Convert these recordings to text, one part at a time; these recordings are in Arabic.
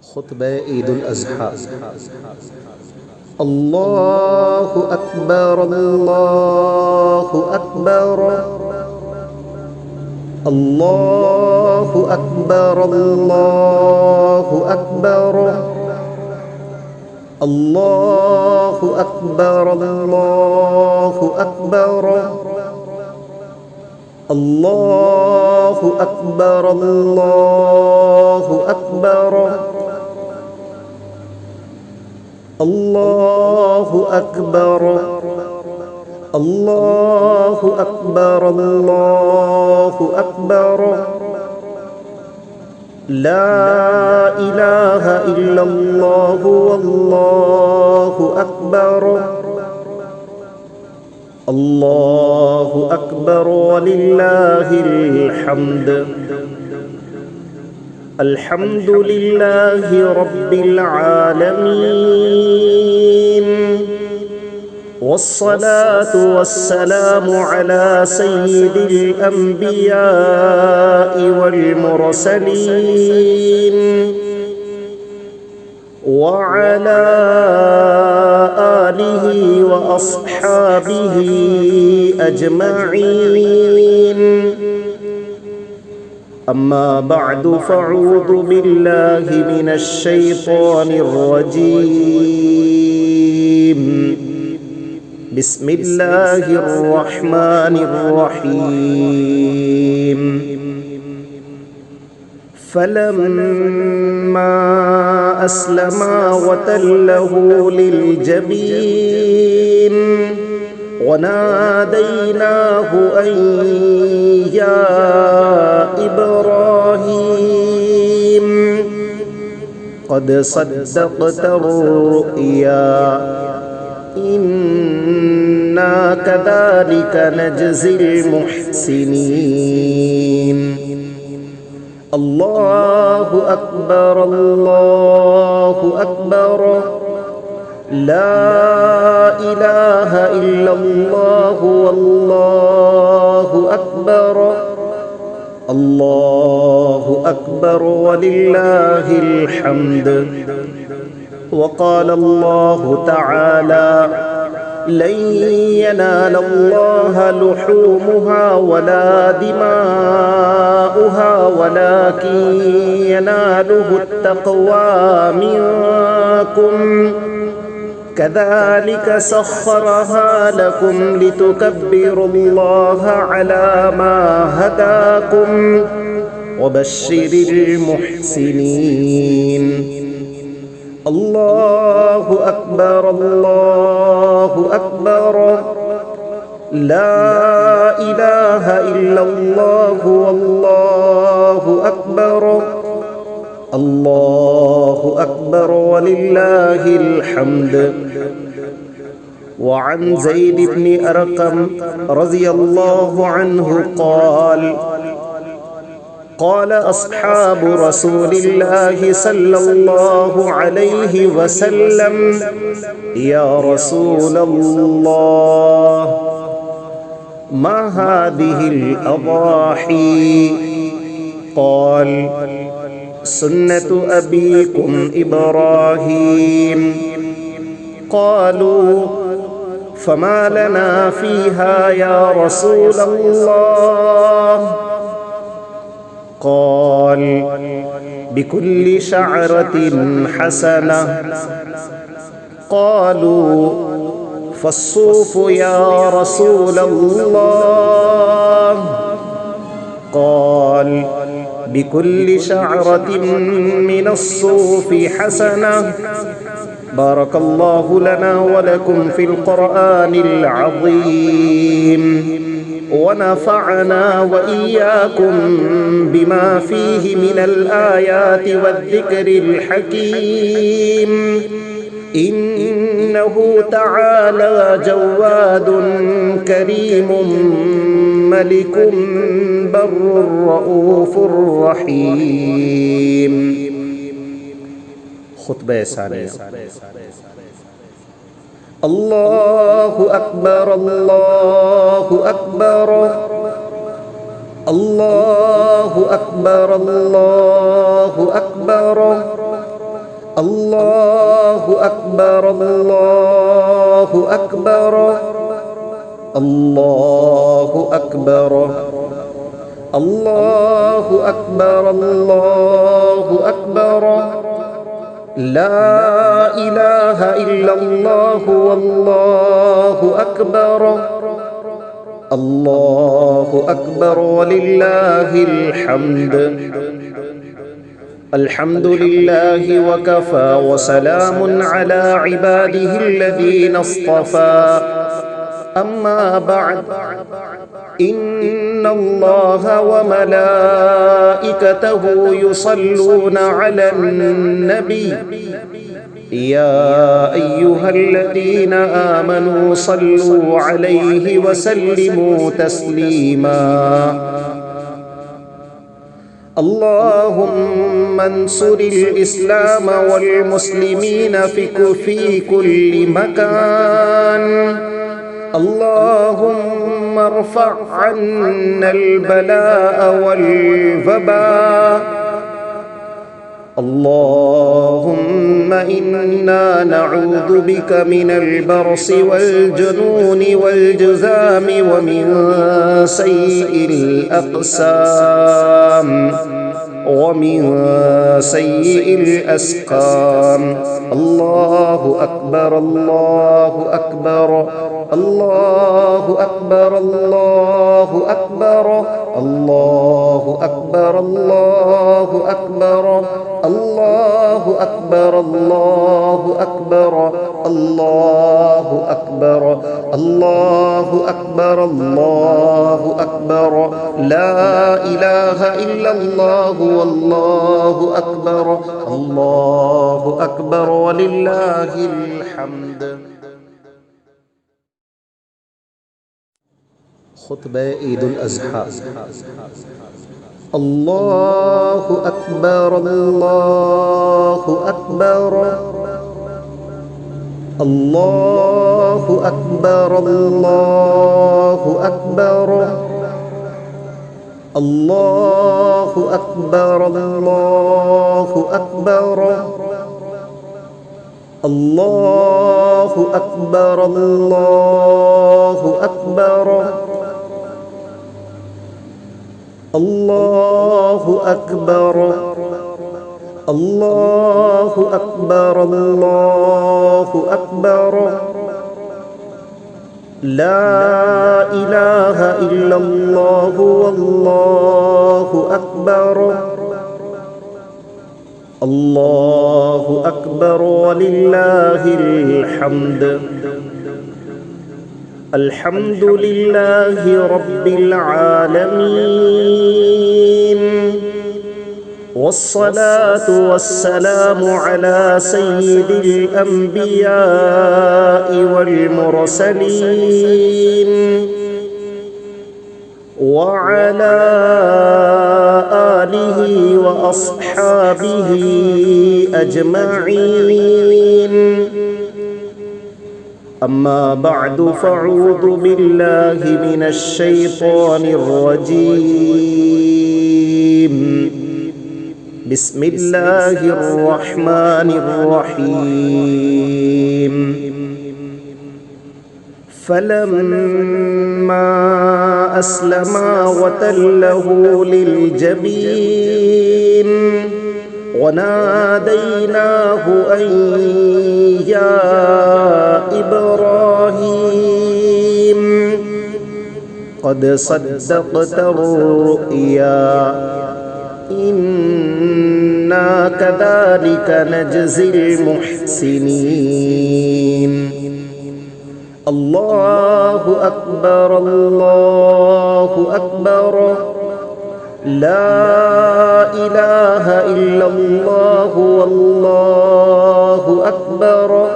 खुतबा ईदुल अज़हा। अल्लाहु अकबर अल्लाहु अकबर अल्लाहु अकबर अल्लाहु अकबर अल्लाहु अकबर अल्लाहु अकबर अल्लाहु अकबर अल्लाहु अकबर अल्लाहु अकबर अल्लाहु अकबर अल्लाहु अकबर ला इलाहा इल्लल्लाहु अल्लाहु अकबर अल्लाहु अकबर वलिल्लाहिल हम्द। अल्हम्दुलिल्लाहि रब्बिल आलमीन वस्सलातु वस्सलामु अला सय्यिदिल अंबियाइ वल मुरसलीन व अला आलिहि व अस्हाबिहि अजमईन। अम्मा बअदु फ़अऊज़ु बिल्लाहि मिनश शैतानिर रजीम। बिस्मिल्लाहिर रहमानिर रहीम। फलम्मा अस्लमा वतल्लहु लिलजबीन वनादैनाहु अन या इब्राहीम क़द सद्दक़तर रुअया इन्ना कज़ालिक नजज़िल मुहसिनीन। अल्लाहु अकबर अल्लाहु अकबर ला इलाहा इल्लल्लाहु अल्लाहु अकबर अल्लाहु अकबर वलिल्लाहिल हम्द। वक़ाल अल्लाहु तआला लन यनाल अल्लाह लुहूमुहा वला दिमाउहा वलाकिन यनालुहु अत्तक़वा मिनकुम कज़ालिक सख़्ख़रहा लकुम लितुकब्बिरुल्लाह अला मा हदाकुम वबश्शिरिल मुहसिनीन। अल्लाहु अकबर अल्लाहु अकबर ला इलाहा इल्लल्लाहु अल्लाहु अकबर अल्लाहु अकबर वलिल्लाहिल हम्द। वअन ज़ैद इब्न अरक़म रज़ियल्लाहु अन्हु क़ाल क़ाल अस्हाबु रसूलिल्लाहि सल्लल्लाहु अलैहि वसल्लम या रसूलल्लाह मा हादिहिल अज़ाही क़ाल सुन्नतु अबीकुम इब्राहीम क़ालू फमा लना फ़ीहा या रसूलल्लाह क़ाल बिकुल्लि शअरतिन हसनह क़ालू फ़स्सूफ़ु या रसूलल्लाह क़ाल बिकुल्लि शअरतिन मिनस्सूफ़ि हसनह। बारकल्लाहु लना व लकुम फ़िल क़ुरआनिल अज़ीम ونفعنا وإياكم بما فيه من الآيات والذكر الحكيم إنه تعالى جواد كريم ملك بر رؤوف رحيم। खुतबा सानिया। अल्लाहु अकबर अल्लाहु अकबर अल्लाहु अकबर अल्लाहु अकबर الله أكبر الله أكبر الله أكبر الله أكبر الله أكبر لا إله إلا الله والله أكبر الله أكبر ولله الحمد الحمد لله وكفى وسلام على عباده الذين اصطفى أما بعد إن الله وملائكته يصلون على النبي يا أيها الذين آمنوا صلوا عليه وسلموا تسليما اللهم انصر الإسلام والمسلمين في كل مكان اللهم ارفع عنا البلاء والوباء اللهم إنا نعوذ بك من البرص والجنون والجذام ومن سيء الأقسام ومن سيء الأسقام الله أكبر الله أكبر الله أكبر الله أكبر الله أكبر الله أكبر الله أكبر الله أكبر الله أكبر الله أكبر الله أكبر لا إله إلا الله والله أكبر الله أكبر ولله الحمد خطبة عيد الأضحى الله أكبر الله أكبر الله أكبر الله أكبر الله أكبر الله أكبر الله أكبر الله أكبر الله أكبر الله أكبر الله أكبر لا إله إلا الله والله أكبر الله أكبر ولله الحمد الحمد لله رب العالمين والصلاة والسلام على سيد الأنبياء والمرسلين وعلى آله وأصحابه أجمعين أما بعد فأعوذ بالله من الشيطان الرجيم بسم الله الرحمن الرحيم فلما أسلما وتله للجبين وناديناه أن يا إبراهيم قد صدقت الرؤيا إنا كذلك نجزي المحسنين الله أكبر الله أكبر لا إله إلا الله والله أكبر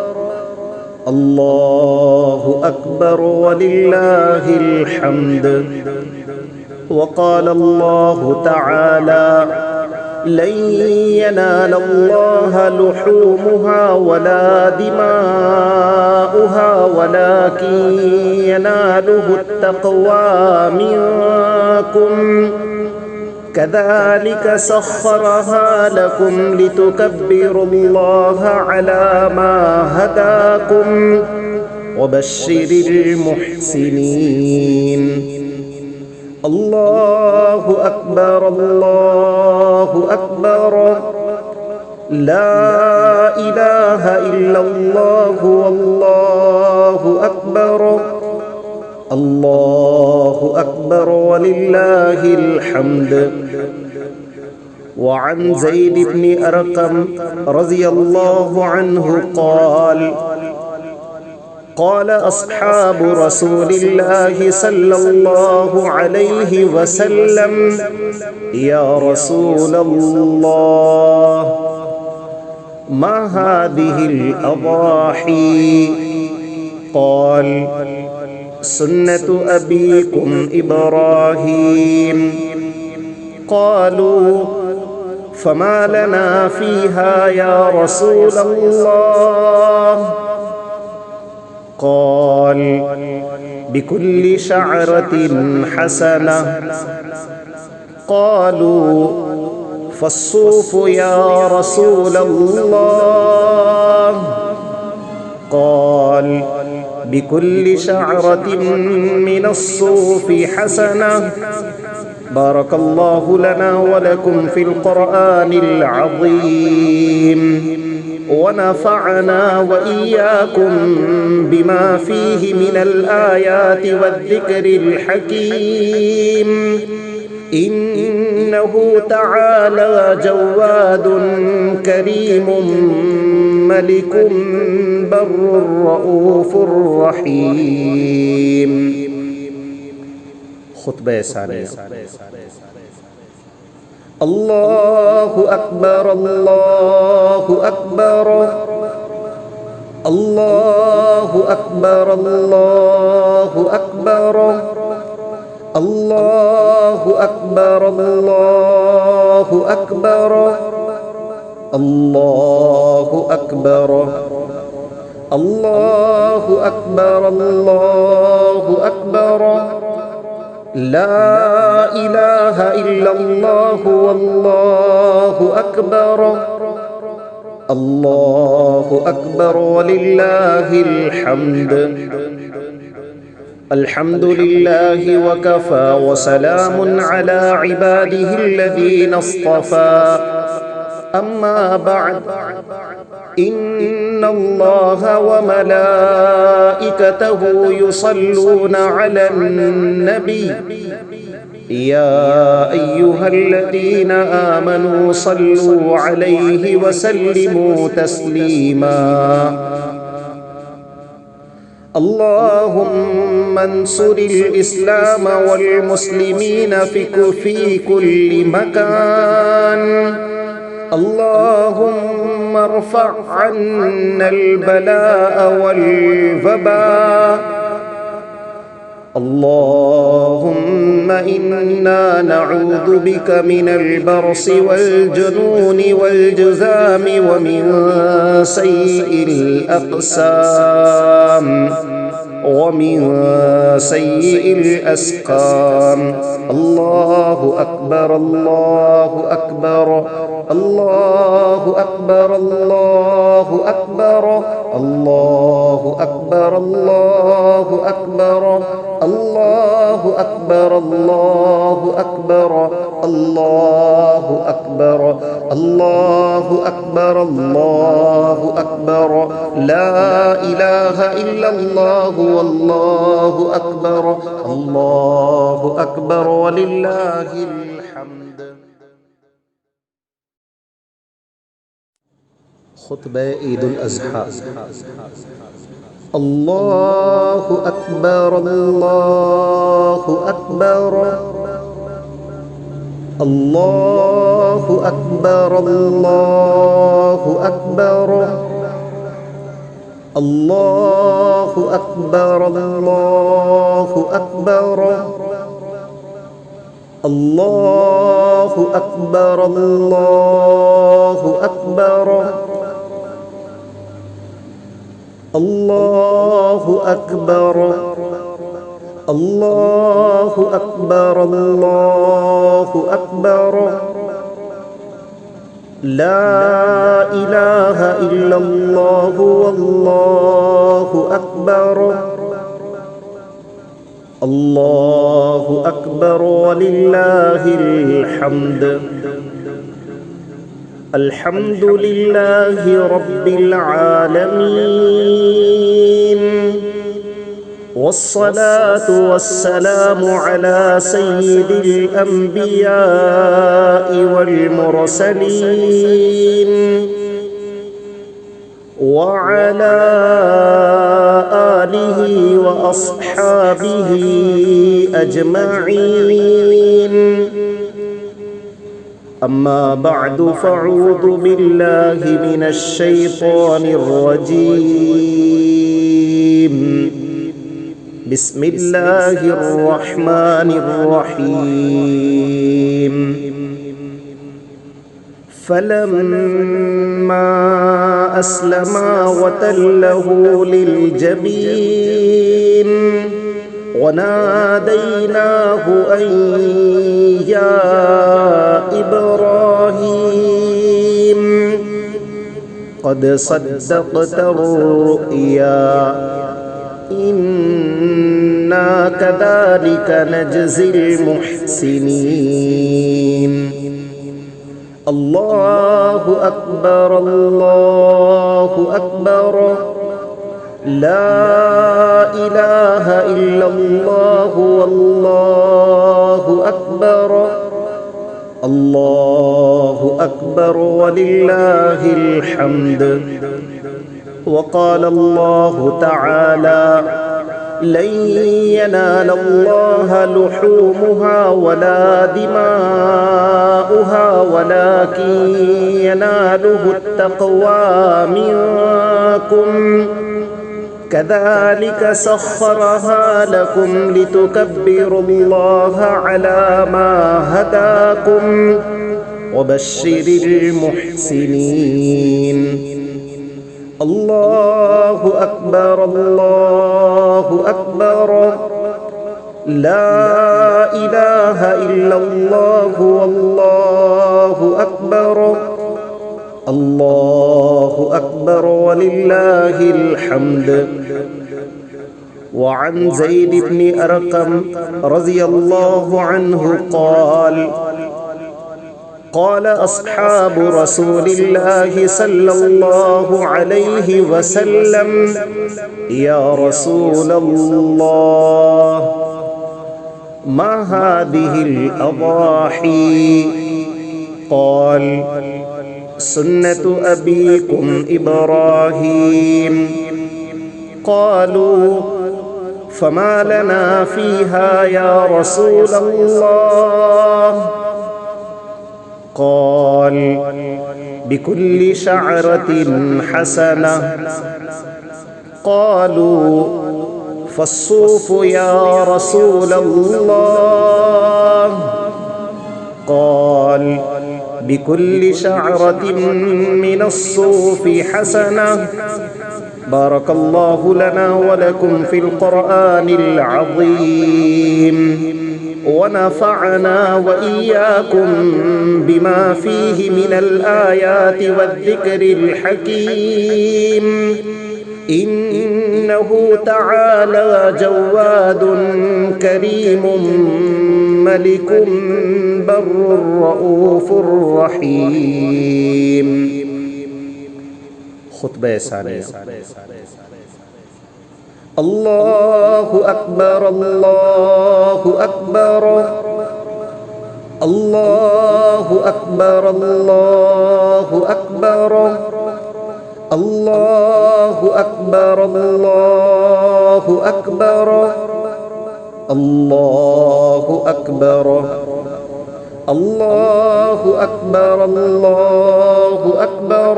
الله أكبر ولله الحمد وقال الله تعالى لن ينال الله لحومها ولا دماؤها ولكن يناله التقوى منكم كذلك سخرها لكم لتكبروا الله على ما هداكم وبشر المحسنين. الله أكبر الله أكبر، لا إله إلا الله والله أكبر، الله أكبر ولله الحمد. وعن زيد بن أرقم رضي الله عنه قال: قال أصحاب رسول الله صلى الله عليه وسلم: يا رسول الله، ما هذه الأضاحي؟ قال: سنة أبيكم إبراهيم. قالوا: فما لنا فيها يا رسول الله؟ قال: بكل شعرة حسنة. قالوا: فالصوف يا رسول الله؟ قال: بكل شعرة من الصوف حسنة. بارك الله لنا ولكم في القرآن العظيم، ونفعنا وإياكم بما فيه من الآيات والذكر الحكيم. إنه تعالى جواد كريم ملك بر رؤوف رحيم. خطبة ثانية. الله أكبر الله أكبر، الله أكبر الله أكبر، الله أكبر الله أكبر، الله أكبر، الله أكبر الله أكبر، لا إله إلا الله والله أكبر، الله أكبر ولله الحمد. الحمد لله وكفى، وسلام على عباده الذين اصطفى. أما بعد، إن الله وملائكته يصلون على النبي. يا أيها الذين آمنوا صلوا عليه وسلموا تسليما. اللهم انصر الإسلام والمسلمين في كل مكان. اللهم ارفع عنا البلاء والوباء. اللهم إنا نعوذ بك من البرص والجنون والجذام ومن سيء الأقسام ومن سيء الأسقام. الله أكبر الله أكبر، الله أكبر الله أكبر، الله أكبر الله أكبر، الله أكبر الله أكبر، الله أكبر، الله أكبر الله أكبر، لا إله إلا الله والله أكبر، الله أكبر ولله الحمد. خطبة عيد الأضحى. الله أكبر الله أكبر، الله أكبر الله أكبر، الله أكبر الله أكبر، الله أكبر الله أكبر، الله أكبر، الله أكبر الله أكبر لا إله إلا الله والله أكبر الله أكبر ولله الحمد الحمد لله رب العالمين والصلاة والسلام على سيد الأنبياء والمرسلين وعلى آله وأصحابه أجمعين أما بعد فأعوذ بالله من الشيطان الرجيم بسم الله الرحمن الرحيم فلما أسلما وتله للجبين وناديناه أن يا إبراهيم قد صدقت الرؤيا إنا كذلك نجزي المحسنين الله أكبر الله أكبر لا إله إلا الله والله أكبر الله أكبر ولله الحمد وقال الله تعالى لن ينال الله لحومها ولا دماؤها ولكن يناله التقوى منكم كذلك سخرها لكم لتكبروا الله على ما هداكم وبشر المحسنين الله أكبر الله أكبر لا إله إلا الله والله أكبر الله أكبر ولله الحمد وعن زيد بن أرقم رضي الله عنه قال أصحاب رسول الله صلى الله عليه وسلم يا رسول الله ما هذه الأضاحي قال سنة أبيكم إبراهيم قالوا فما لنا فيها يا رسول الله قال بكل شعرة حسنة قالوا فالصوف يا رسول الله قال بكل شعرة من الصوف حسنة بارك الله لنا ولكم في القرآن العظيم ونفعنا وإياكم بما فيه من الآيات والذكر الحكيم إنه تعالى جواد كريم ملك بر رؤوف رحيم خطبة ثانية الله أكبر الله أكبر الله أكبر الله أكبر الله أكبر الله أكبر الله أكبر الله أكبر الله أكبر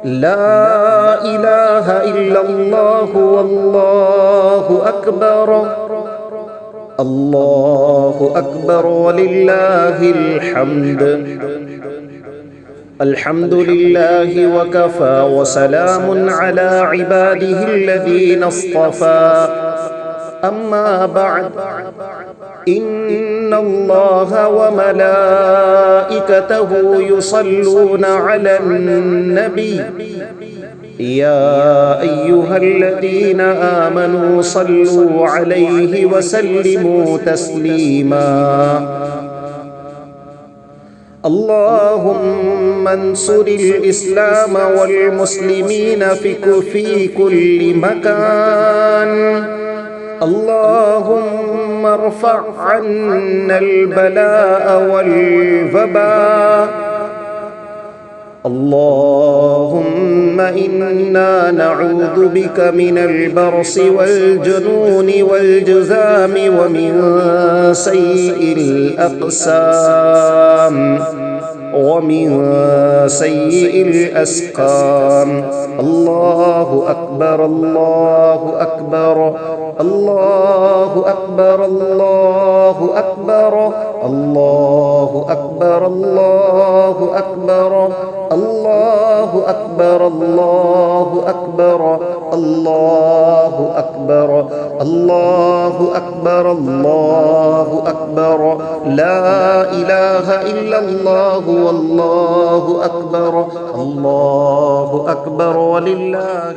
لا إله إلا الله والله أكبر الله أكبر ولله الحمد الحمد لله وكفى وسلام على عباده الذين اصطفى أما بعد، إن الله وملائكته يصلون على النبي يا أيها الذين آمنوا صلوا عليه وسلموا تسليما. اللهم انصر الإسلام والمسلمين في كل مكان. اللهم ارفع عنا البلاء والوباء. اللهم إنا نعوذ بك من البرص والجنون والجذام ومن سيء الأقسام ومن سيء الأسقام. الله أكبر الله أكبر الله أكبر الله أكبر الله أكبر الله أكبر الله أكبر الله أكبر الله أكبر الله أكبر الله أكبر. لا إله إلا الله والله أكبر. الله أكبر ولله